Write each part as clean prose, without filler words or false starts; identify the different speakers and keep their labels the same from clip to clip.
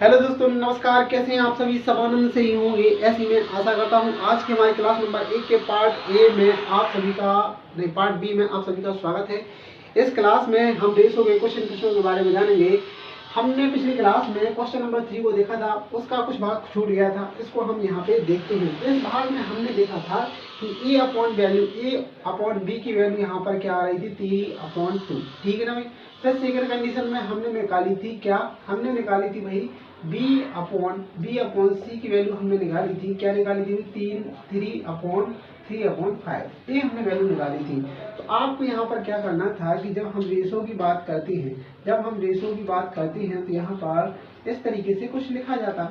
Speaker 1: Hello दोस्तों, नमस्कार। कैसे हैं आप सभी? सब आनंद से ही होंगे, ऐसी मैं आशा करता हूं। आज के हमारे क्लास नंबर 1 के पार्ट ए में आप सभी का नहीं, पार्ट बी में आप सभी का स्वागत है। इस क्लास में हम रेशो के क्वेश्चन प्रश्नों के बारे में जानेंगे। हमने पिछली क्लास में क्वेश्चन नंबर 3 को देखा था, उसका कुछ भाग छूट गया था, इसको हम यहाँ पे देखते हैं। इस भाग में हमने देखा था कि ए अपॉन बी की वैल्यू यहाँ पर क्या आ रही थी, 3/2। ठीक है ना भाई। फिर सेकंड कंडीशन में हमने निकाली थी क्या, हमने निकाली थी भाई बी अपॉन सी की वैल्यू हमने निकाली थी। क्या निकाली थी? 3/5 ये हमने वैल्यू निकाली थी। तो आपको यहाँ पर क्या करना था कि जब हम रेशो की बात करते हैं, तो यहाँ पर इस तरीके से कुछ लिखा जाता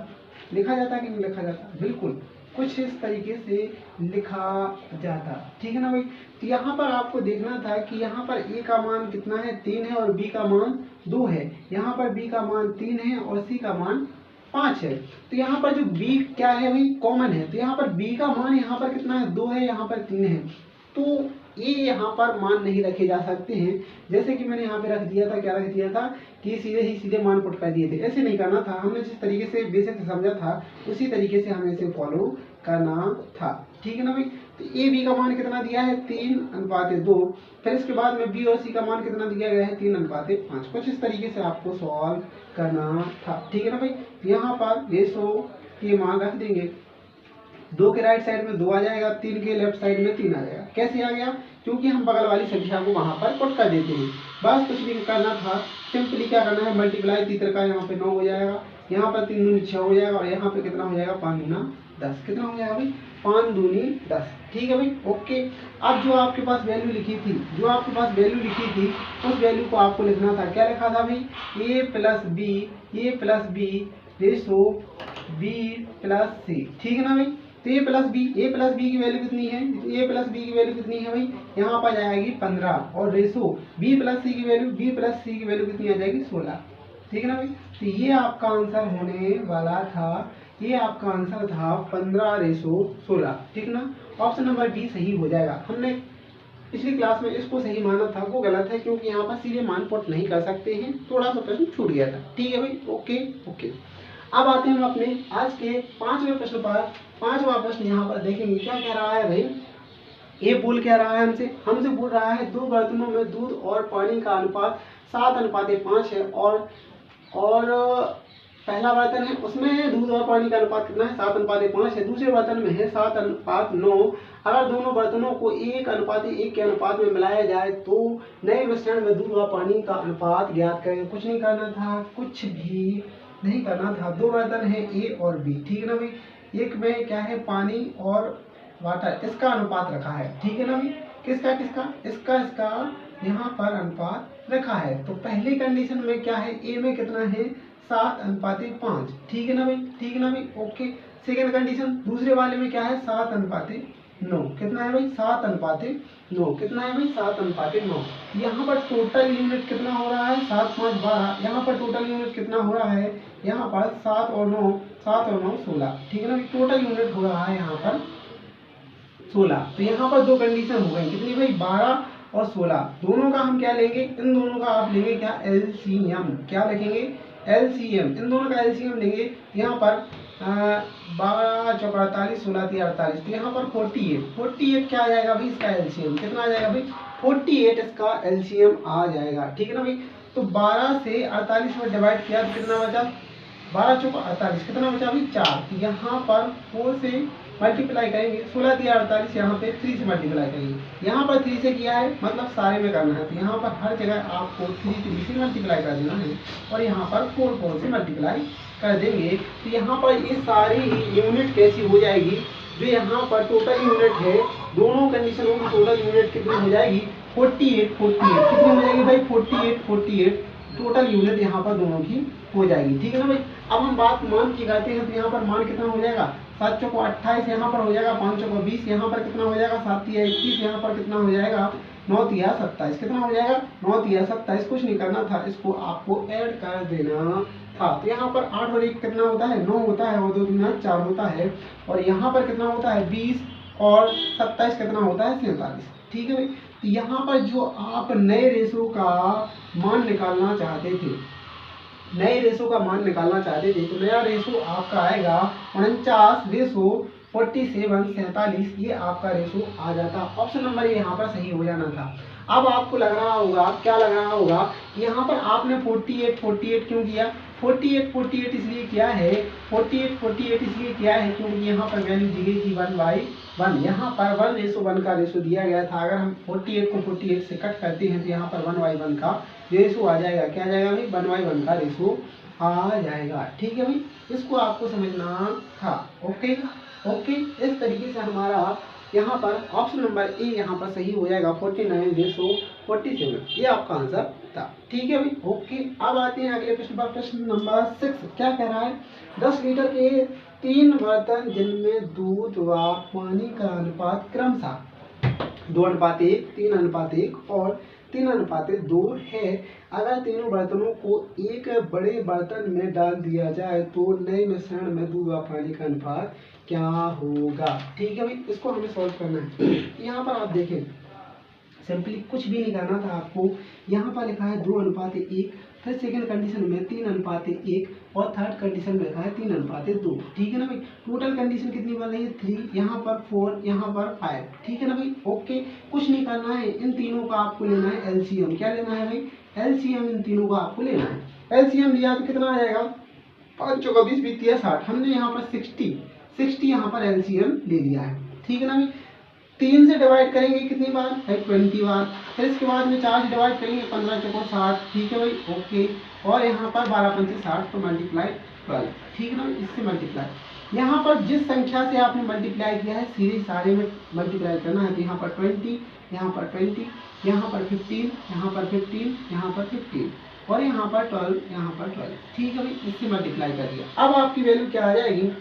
Speaker 1: कि नहीं लिखा जाता? बिल्कुल, कुछ इस तरीके से लिखा जाता। ठीक है ना भाई। तो यहाँ पर आपको देखना था कि यहाँ पर ए का मान कितना है, 3 है, और बी का मान 2 है। यहाँ पर बी का मान 3 है और सी का मान 5 है। तो यहाँ पर जो बी क्या है भाई, कॉमन है। तो यहाँ पर बी का मान यहाँ पर कितना है, 2 है, यहाँ पर 3 है। तो ये यहाँ पर मान नहीं रखे जा सकते हैं। जैसे कि मैंने यहाँ पे रख दिया था, क्या रख दिया था कि सीधे मान पुट कर दिए थे। ऐसे नहीं करना था, हमने जिस तरीके से बेसिक से समझा था उसी तरीके से हमें इसे फॉलो करना था। ठीक है ना भाई। तो ए बी का मान कितना दिया है, 3/2। फिर इसके बाद में बी और सी का मान कितना दिया गया है, 3/5। कुछ इस तरीके से आपको सॉल्व करना था। ठीक है ना भाई। यहाँ पर रेशो के मान रख देंगे। 2 के राइट साइड में 2 आ जाएगा, 3 के लेफ्ट साइड में 3 आ जाएगा। कैसे आ गया? क्योंकि हम बगल वाली संख्या को वहां पर पुट कर देते हैं। बस कुछ भी करना था, सिंपली क्या करना है, मल्टीप्लाई। तीसरे का यहाँ पे 9 हो जाएगा, यहाँ पर 3 दूनी 6 हो जाएगा, और यहाँ पे कितना हो जाएगा, 5 दूना 10। कितना हो जाएगा भाई, 5 दूनी 10। ठीक है भाई, ओके। अब जो आपके पास वैल्यू लिखी थी, उस वैल्यू को आपको लिखना था। क्या लिखा था भाई, A plus B ratio B plus C. ठीक है ना भाई। तो ए प्लस बी की वैल्यू कितनी है, भाई यहाँ पर जाएगी 15, और रेशो बी प्लस सी की वैल्यू कितनी आ जाएगी, 16। ठीक है ना भाई। तो ये आपका आंसर होने वाला था, ये आपका आंसर था 15/16। ठीक ना। ऑप्शन नंबर बी सही हो जाएगा। हमने पिछली क्लास में इसको सही माना था, वो गलत है, क्योंकि यहाँ पर सीधे मान पुट नहीं कर सकते हैं। थोड़ा सा प्रश्न छूट गया था। ठीक है भाई, ओके। अब आते हैं हम अपने आज के 5वें प्रश्न पर। 5वां प्रश्न यहाँ पर देखेंगे क्या कह रहा है भाई। ये बोल क्या रहा है हमसे बोल रहा है 2 बर्तनों में दूध और पानी का अनुपात 7/5 है, और पहला बर्तन है, उसमें दूध और पानी का अनुपात कितना है, 7/5 है। दूसरे बर्तन में है 7/9। अगर दोनों बर्तनों को 1/1 के अनुपात में मिलाया जाए तो नए मिश्रण में दूध और पानी का अनुपात ज्ञात करें। कुछ नहीं करना था, कुछ भी नहीं करना था। 2 बर्तन है, ए और बी। ठीक है ना भाई। एक में क्या है, पानी और वाटर, इसका अनुपात रखा है। ठीक है ना भाई। किसका इसका यहाँ पर अनुपात रखा है। तो पहली कंडीशन में क्या है, ए में कितना है, 7/5। ठीक है ना भाई, ओके। सेकेंड कंडीशन दूसरे वाले में क्या है, 7/9। कितना है भाई, 7/9। कितना है भाई, 7/9। यहाँ पर टोटल यूनिट कितना हो रहा है, 7 5 12। यहाँ पर टोटल यूनिट कितना हो रहा है, यहाँ पर 7 और 9 16। ठीक है ना भाई। टोटल यूनिट हो रहा है यहाँ पर 16। तो यहाँ पर 2 कंडीशन हो गई, कितनी भाई, 12 और 16। दोनों का हम क्या लेंगे, इन दोनों का आप लेंगे क्या, एलसीएम। क्या लिखेंगे, एलसीएम। इन दोनों का एलसीएम लेंगे। यहाँ पर 12 चौक 48, 16 3 48। तो यहाँ पर 48 क्या आ जाएगा भाई, इसका एलसीएम कितना आ जाएगा भाई, 48 इसका एलसीएम आ जाएगा। ठीक है ना भाई। तो 12 से 48 में डिवाइड किया तो कितना बचा, 12 चौक 48, कितना बचा भाई, 4। तो यहाँ पर 4 से मल्टीप्लाई करेंगे, 16 दिया 48, यहाँ पे 3 से मल्टीप्लाई करेंगे। यहाँ पर 3 से किया है, मतलब सारे में करना है। तो यहाँ पर हर जगह आपको 3 से मल्टीप्लाई कर देना है, और यहाँ पर 4 से मल्टीप्लाई कर देंगे। तो यहाँ पर ये सारी यूनिट कैसी हो जाएगी, जो यहाँ पर टोटल यूनिट है, दोनों कंडीशनों की टोटल यूनिट कितनी हो जाएगी, 48। कितनी हो जाएगी भाई, 48। टोटल यूनिट यहाँ पर दोनों की हो जाएगी। ठीक है ना भाई। अब हम बात मान की करते हैं। तो यहाँ पर मान कितना हो जाएगा, 7 चौक 28, यहाँ पर हो जाएगा 5 चौक 20, यहाँ पर कितना हो जाएगा, 7 तिया 21, यहाँ पर कितना हो जाएगा, 9 तिया 27। कितना हो जाएगा, 9 तिया 27। कुछ नहीं करना था, इसको आपको ऐड कर देना था। तो यहाँ पर 8 और 1 कितना होता है, 9 होता है, और 2 दूना 4 होता है, और यहाँ पर कितना होता है, 20, और 27 कितना होता है, 47। ठीक है भाई। तो यहाँ पर जो आप नए रेशो का मान निकालना चाहते थे, नए रेशो का मान निकालना चाहते थे तो नया रेशो आपका आएगा 49:47 ये आपका रेशो आ जाता। ऑप्शन नंबर ए यहाँ पर सही हो जाना था। अब आपको लग रहा होगा, क्या लग रहा होगा कि यहाँ पर आपने 48 क्यों किया? 48 इसलिए किया है, 48 इसलिए किया है क्योंकि यहाँ पर वैल्यू दी गई थी 1/1। यहाँ पर 1:1 का रेशो दिया गया था। अगर हम 48 को 48 से कट करते हैं तो यहाँ पर 1/1 का रेशो आ जाएगा। क्या आ जाएगा भाई? 1/1 का रेशो आ जाएगा। ठीक है भाई, इसको आपको समझना था। ओके, इस तरीके से हमारा यहाँ पर ऑप्शन नंबर ए यहाँ पर सही हो जाएगा, 49:47 ये आपका आंसर था। ठीक है भाई, ओके। अब आते हैं अगले प्रश्न पर। प्रश्न नंबर 6 क्या कह रहा है? 10 लीटर के 3 बर्तन जिनमें दूध व पानी का अनुपात क्रमशः 2:1, 3:1 और 3:2 है। अगर तीनों बर्तनों को एक बड़े बर्तन में डाल दिया जाए तो नए मिश्रण में दूध व पानी का अनुपात क्या होगा? ठीक है भाई, इसको हमें सॉल्व करना है। यहाँ पर आप देखें, सिंपली कुछ भी नहीं करना था आपको। यहाँ पर लिखा है 2:1, फिर सेकंड कंडीशन में 3:1 और थर्ड कंडीशन में लिखा है 3:2। ठीक है ना भाई? टोटल कंडीशन कितनी बन रही है? 3, यहाँ पर 4, यहाँ पर 5। ठीक है ना भाई? ओके, कुछ नहीं करना है, इन तीनों का आपको लेना है एलसीएम। क्या लेना है भाई? एलसीएम इन तीनों का आपको लेना है। एलसीएम लिया तो कितना आ जाएगा? 5 चौका 20, 20 तिया 60। हमने यहाँ पर 60 यहाँ पर एलसीएम ले लिया है। ठीक है ना भाई? 3 से डिवाइड करेंगे कितनी बार? 20 बार। फिर इसके बाद में 4 से डिवाइड करेंगे, 15 चौको 60। ठीक है भाई, ओके। और यहाँ पर 12 पंचे 60 तो मल्टीप्लाई 12। ठीक है ना, इससे मल्टीप्लाई। यहाँ पर जिस संख्या से आपने मल्टीप्लाई किया है सीधे सारे में मल्टीप्लाई करना है। तो यहाँ पर 20, यहाँ पर 20, यहाँ पर 15, यहाँ पर 15, यहाँ पर 15 और यहाँ पर 12, यहाँ पर 12। ठीक है भाई, इससे मल्टीप्लाई कर दिया। अब आपकी वैल्यू क्या आ जाएगी?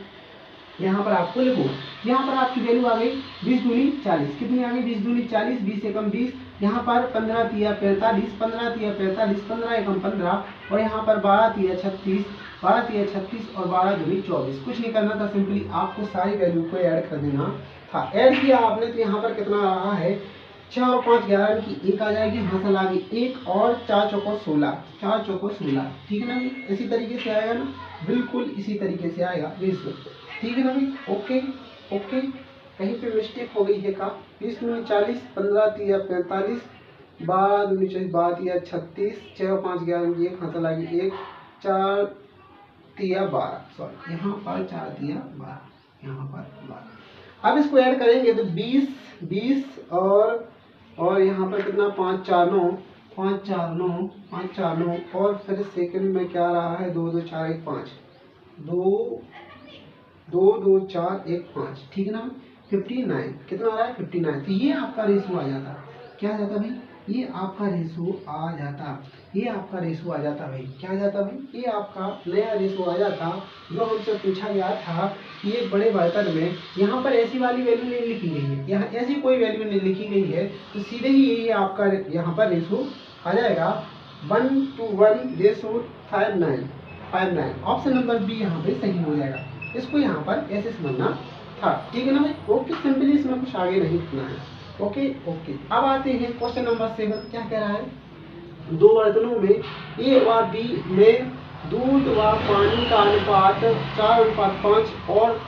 Speaker 1: यहाँ पर आपको लिखो, यहाँ पर आपकी वैल्यू आ गई 20 दूनी 40। कितनी आ गई? 20 दूनी 40, 20 एकम 20। यहाँ पर 15 तिया 45, 15 तिया 45, 15 एकम 15 और यहाँ पर 12 तिया 36, 12 तिया 36 और 12 दूनी 24। कुछ नहीं करना था, सिंपली आपको सारी वैल्यू को ऐड कर देना था। ऐड किया आपने तो यहाँ पर कितना आ रहा है? 6 और 5 11 की 1 आ जाएगी, हासिल आ गई 1 और 4 चौको 16, 4 चौको 16। ठीक है ना भाई? इसी तरीके से आएगा ना, बिल्कुल इसी तरीके से आएगा रेशो। ठीक है ना भाई? ओके, कहीं पे मिस्टेक हो गई है का? 20 दूनी 40, 15 तिया 45, 12 दूनी 40, 12 तिया 36, 6 और 5 11 की 1, हासिल आ गई 1, 4 तिया 12, सॉरी यहाँ पर 4 तिया 12, यहाँ पर 12। अब इसको ऐड करेंगे तो 20 और यहाँ पर कितना? 5 4 9, 5 4 9, 5 4 9 और फिर सेकंड में क्या रहा है? 2 2 4 1 5, 2 2 4 1 5। ठीक है ना? 59 कितना आ रहा है? 59। तो ये आपका रेशो आ जाता। क्या आ जाता भाई? ये आपका रेशो आ जाता। ये आपका रेशो आ जाता भाई। क्या आ जाता भाई? ये आपका नया रेशो आ जाता जो हमसे पूछा गया था कि एक बड़े बर्तन में, यहाँ पर ऐसी वाली वैल्यू नहीं लिखी गई है, यहाँ ऐसी कोई वैल्यू नहीं लिखी गई है, तो सीधे ही ये आपका यहाँ पर रेशो आ जाएगा 1:1 रेशो 59। ऑप्शन नंबर बी यहाँ पे सही हो जाएगा। इसको यहाँ पर ऐसे समझना था। ठीक है ना भाई? ओके, सिंपली इसमें कुछ आगे नहीं लिखना है। ओके। अब आते हैं क्वेश्चन नंबर 7। क्या कह रहा है? 2 बर्तनों में ए व बी में दूध व पानी का अनुपात 4:5 और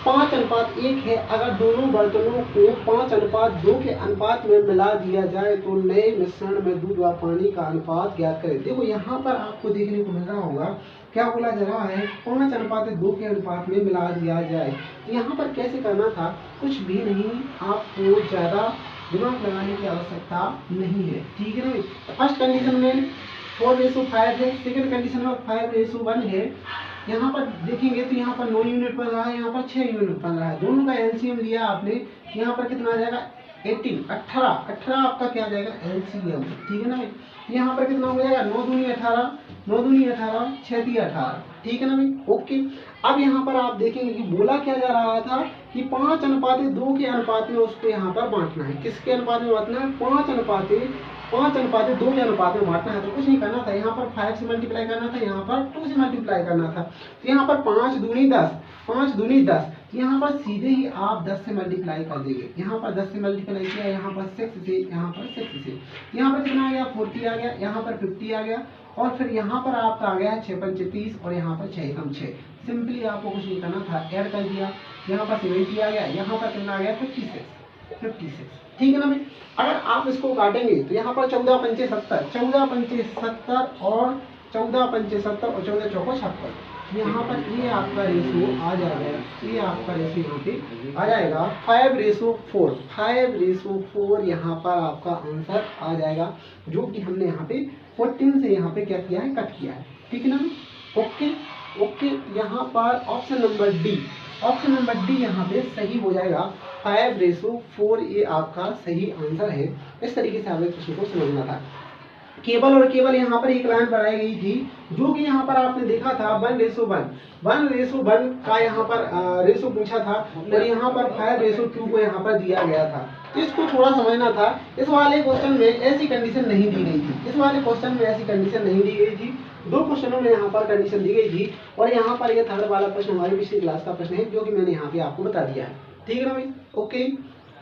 Speaker 1: 5:1 है। अगर दोनों बर्तनों को 5:2 के अनुपात में मिला दिया जाए तो नए मिश्रण में दूध व पानी का अनुपात ज्ञात करें। देखो यहाँ पर आपको देखने को मिल रहा होगा, क्या बोला जा रहा है? 5:2 के अनुपात में मिला दिया जाए। तो यहाँ पर कैसे करना था? कुछ भी नहीं, आपको ज़्यादा दिमाग लगाने की आवश्यकता नहीं है। ठीक है ना? फर्स्ट कंडीशन में 4:5 है, सेकंड कंडीशन में 5:1 है। यहाँ पर देखेंगे तो यहाँ पर 9 यूनिट बन रहा है, यहाँ पर 6 यूनिट बन रहा है। दोनों का एलसीएम लिया आपने, यहाँ पर कितना आ जाएगा? 18 आपका क्या आ जाएगा? एलसीएम। ठीक है ना भाई? यहाँ पर कितना हो जाएगा? 9 दूनी 18, 9 दूनी 18, 6 तिया 18। ठीक है ना भाई? ओके। अब यहाँ पर आप देखेंगे कि बोला क्या जा रहा था कि 5:2 के अनुपात में उसको यहाँ पर बांटना है। किसके अनुपात में बांटना है? 5:2 के अनुपात में बांटना है। तो कुछ नहीं करना था, यहाँ पर 5 से मल्टीप्लाई करना था, यहाँ पर 2 से मल्टीप्लाई करना था। तो यहाँ पर 5 दूनी 10, 5 दूनी 10, यहाँ पर सीधे ही आप 10 से मल्टीप्लाई कर देंगे। यहाँ पर 10 से मल्टीप्लाई किया, यहाँ पर 6 से, यहाँ पर 6 से, यहाँ पर कितना आ गया? 40 आ गया, यहाँ पर 50 आ गया और फिर यहाँ पर आपका आ गया 6 पंचे 30 और यहाँ पर 6 एकम 6। सिंपली आपको कुछ नहीं करना था, ऐड कर दिया, यहाँ पर 70 आ गया, यहाँ पर कितना आ गया 56। ठीक है ना भाई। अगर आप इसको काटेंगे तो यहाँ पर 14 पंचे 70, 14 पंचे 70 और 14 पंचे 70 और 14 चौको 56। यहाँ पर ये आपका रेशो आ जाएगा, ये आपका रेशो यहाँ पे आ जाएगा 5:4। 5:4 यहाँ पर आपका आंसर आ जाएगा, जो कि हमने यहाँ पे 14 से यहाँ पे क्या किया है, कट किया है। ठीक है ना। Okay okay. यहाँ पर option number D, option number D यहाँ पे सही हो जाएगा। 5:4 ये आपका सही आंसर है। इस तरीके से आपने प्रश्न को समझना था। केवल और केवल यहाँ पर एक लाइन बनाई गई थी, जो कि यहाँ पर आपने देखा था 1:1 का यहाँ पर रेशो पूछा था, और यहाँ पर 5:2 को यहाँ पर दिया गया था। इसको थोड़ा समझना था। इस वाले क्वेश्चन में ऐसी कंडीशन नहीं दी गई थी, इस वाले क्वेश्चन में ऐसी कंडीशन नहीं दी गई थी। 2 क्वेश्चनों में यहाँ पर कंडीशन दी गई थी, और यहाँ पर ये थर्ड वाला प्रश्न हमारी पिछली क्लास का प्रश्न है, जो कि मैंने यहाँ पे आपको बता दिया है। ठीक है ना भाई। Okay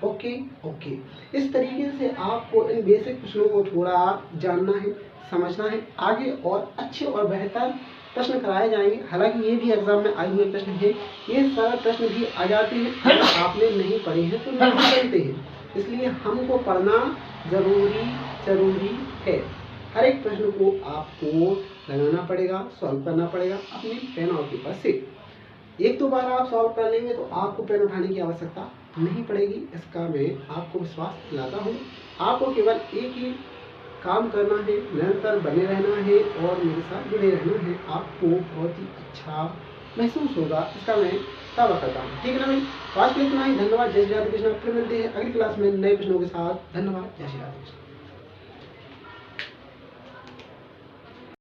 Speaker 1: okay okay. इस तरीके से आपको इन बेसिक प्रश्नों को थोड़ा जानना है, समझना है। आगे और अच्छे और बेहतर प्रश्न कराए जाएंगे। हालांकि ये भी एग्जाम में आए हुए प्रश्न है, ये सारे प्रश्न भी आ जाते हैं। अगर आपने नहीं पढ़े हैं तो नहीं जानते हैं, इसलिए हमको पढ़ना जरूरी है। हर एक प्रश्न को आपको लगाना पड़ेगा, सॉल्व करना पड़ेगा अपने पेन और पेपर से। 1-2 बार आप सॉल्व कर लेंगे तो आपको पेन उठाने की आवश्यकता नहीं पड़ेगी, इसका मैं आपको विश्वास दिलाता हूँ। आपको केवल एक ही काम करना है, निरंतर बने रहना है और मेरे साथ जुड़े रहना है। आपको बहुत ही अच्छा महसूस होगा, इसका मैं दावा करता हूँ। ठीक है ना भाई। आज के लिए इतना ही। धन्यवाद। जय श्री राधे कृष्ण। फिर मिलते हैं अगली क्लास में नए प्रश्नों के साथ। धन्यवाद। जय श्री राधे कृष्ण।